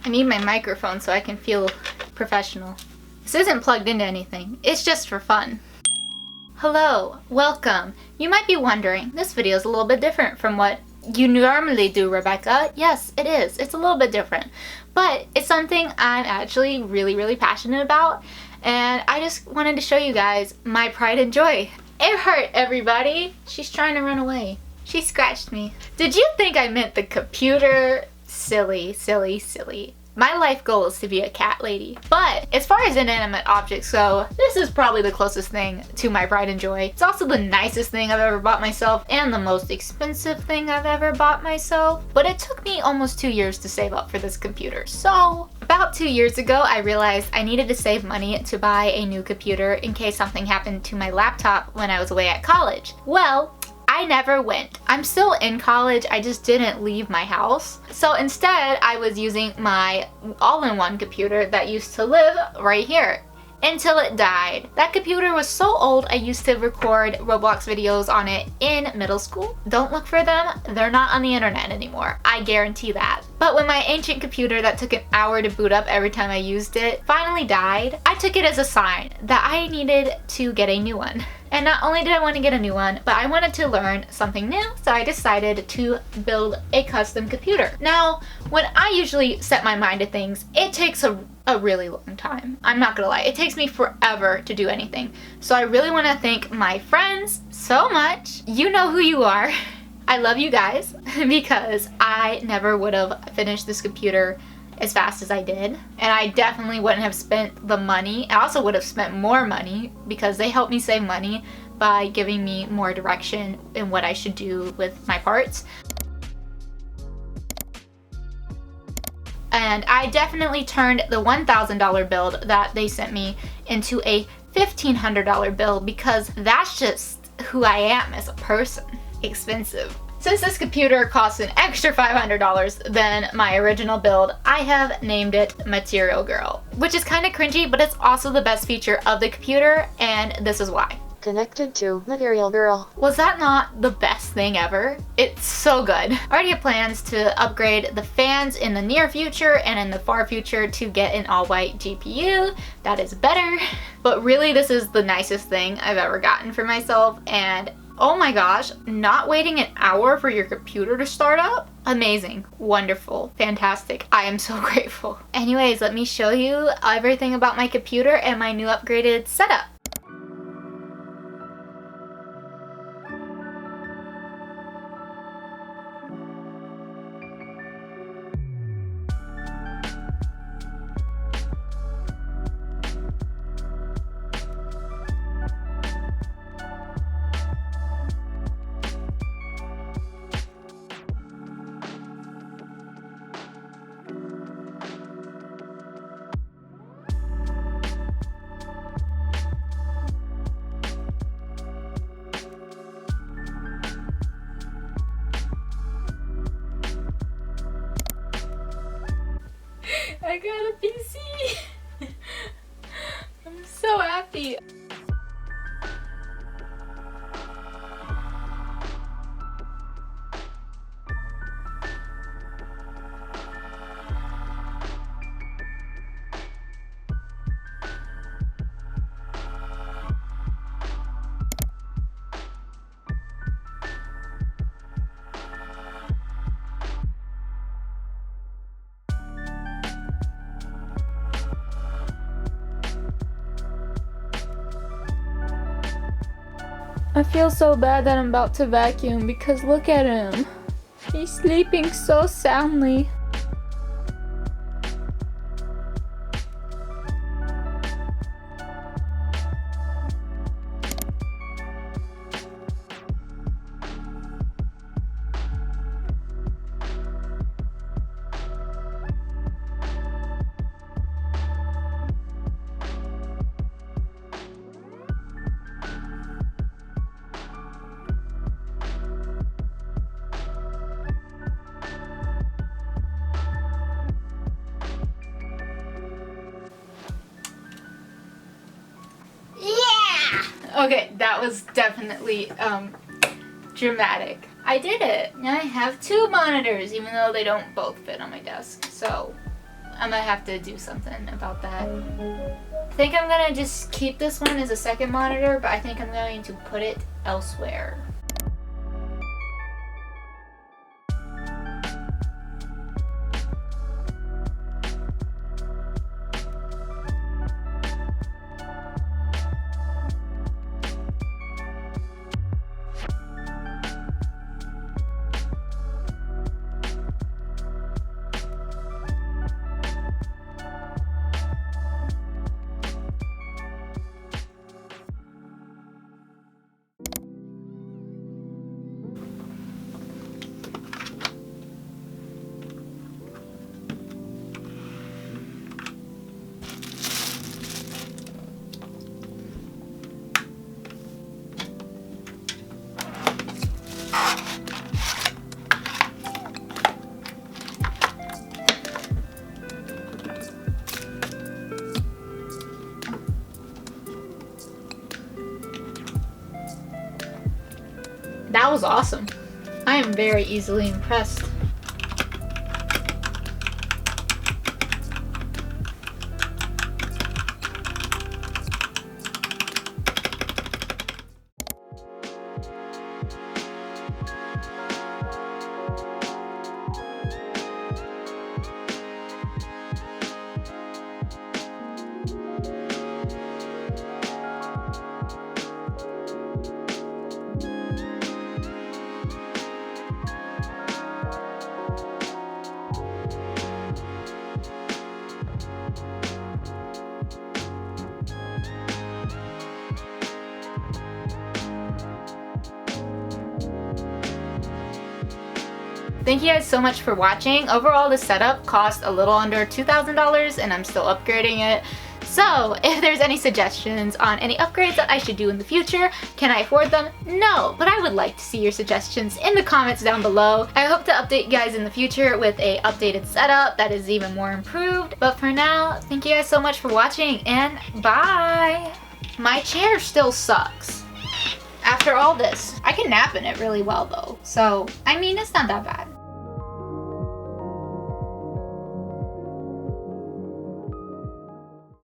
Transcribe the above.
I need my microphone so I can feel professional. This isn't plugged into anything. It's just for fun. Hello, welcome. You might be wondering, this video is a little bit different from what you normally do, Rebecca. Yes, it is. It's a little bit different. But it's something I'm actually really passionate about. And I just wanted to show you guys my pride and joy. It hurt, everybody. She's trying to run away. She scratched me. Did you think I meant the computer? Silly. My life goal is to be a cat lady. But as far as inanimate objects go, this is probably the closest thing to my pride and joy. It's also the nicest thing I've ever bought myself and the most expensive thing I've ever bought myself. But it took me almost 2 years to save up for this computer. So about 2 years ago, I realized I needed to save money to buy a new computer in case something happened to my laptop when I was away at college. Well, I never went. I'm still in college, I just didn't leave my house. So instead, I was using my all-in-one computer that used to live right here until it died. That computer was so old, I used to record Roblox videos on it in middle school. Don't look for them, they're not on the internet anymore. I guarantee that. But when my ancient computer that took an hour to boot up every time I used it finally died, I took it as a sign that I needed to get a new one. And not only did I want to get a new one, but I wanted to learn something new, so I decided to build a custom computer. Now, when I usually set my mind to things, it takes a really long time. I'm not gonna lie, it takes me forever to do anything. So I really want to thank my friends so much. You know who you are. I love you guys because I never would have finished this computer as fast as I did, and I definitely wouldn't have spent the money. I also would have spent more money because they helped me save money by giving me more direction in what I should do with my parts. And I definitely turned the $1,000 build that they sent me into a $1,500 build because that's just who I am as a person. Expensive. Since this computer costs an extra $500 than my original build, I have named it Material Girl, which is kind of cringy, but it's also the best feature of the computer, and this is why. Connected to Material Girl. Was that not the best thing ever? It's so good. I already have plans to upgrade the fans in the near future and in the far future to get an all-white GPU. That is better. But really, this is the nicest thing I've ever gotten for myself, and oh my gosh, not waiting an hour for your computer to start up? Amazing, wonderful, fantastic. I am so grateful. Anyways, let me show you everything about my computer and my new upgraded setup. I got a PC! I'm so happy! I feel so bad that I'm about to vacuum because look at him. He's sleeping so soundly. Okay, that was definitely dramatic. I did it. Now I have 2 monitors, even though they don't both fit on my desk. So I'm gonna have to do something about that. I think I'm gonna just keep this one as a second monitor, but I think I'm going to put it elsewhere. That was awesome. I am very easily impressed. Thank you guys so much for watching. Overall, the setup cost a little under $2,000 and I'm still upgrading it. So if there's any suggestions on any upgrades that I should do in the future, can I afford them? No, but I would like to see your suggestions in the comments down below. I hope to update you guys in the future with a updated setup that is even more improved. But for now, thank you guys so much for watching and bye! My chair still sucks. After all this, I can nap in it really well though. So, I mean, it's not that bad.